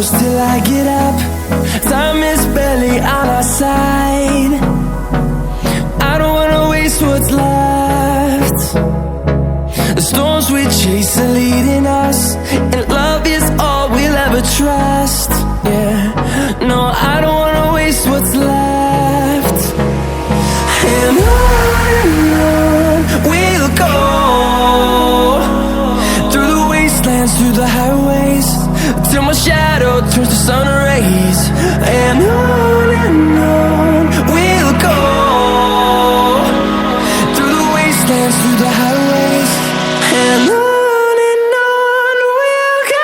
close till I get up. Time is barely on our side. I don't wanna waste what's left. The storms we chase are leading us, and love is all we'll ever trust. Yeah, no, I don't wanna waste what's left. And on we'll go, through the wastelands, through the highways, till my shadow turns to sun rays. And on we'll go, through the wastelands, through the highways, and on we'll go.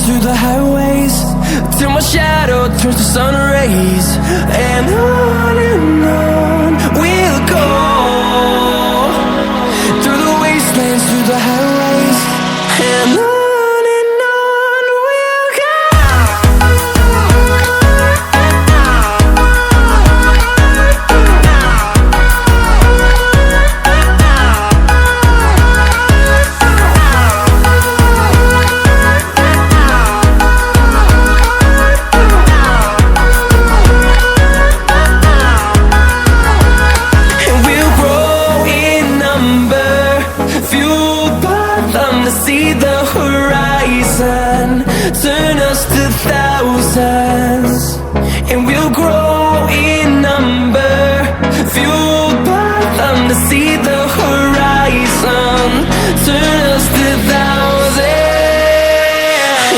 Through the highways, till my shadow turns to sun rays. And on we'll go, through the wastelands, through the highways, and on we'll go. See the horizon, turn us to thousands, and we'll grow in number, fueled by them. To see the horizon, turn us to thousands,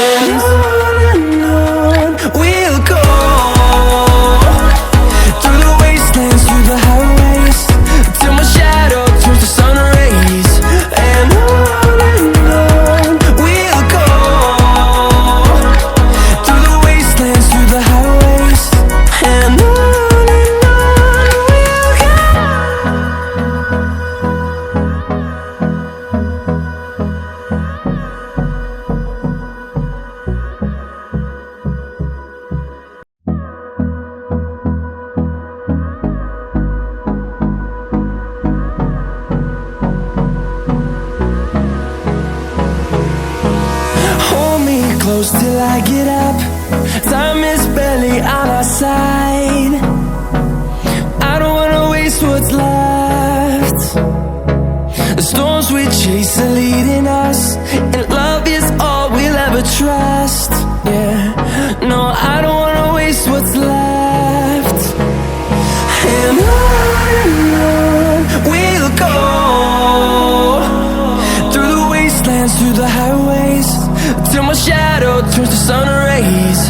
and on we'll go, through the wastelands, through the highways, till my shadow turns to sun rays. And close till I get up. Time is barely on our side. I don't wanna waste what's left. The storms we chase are leading us, and love is all we'll ever trust. Yeah, no, I don't wanna waste what's left. And on we'll go, through the wastelands, through the highways, till my shadow turns to sun rays.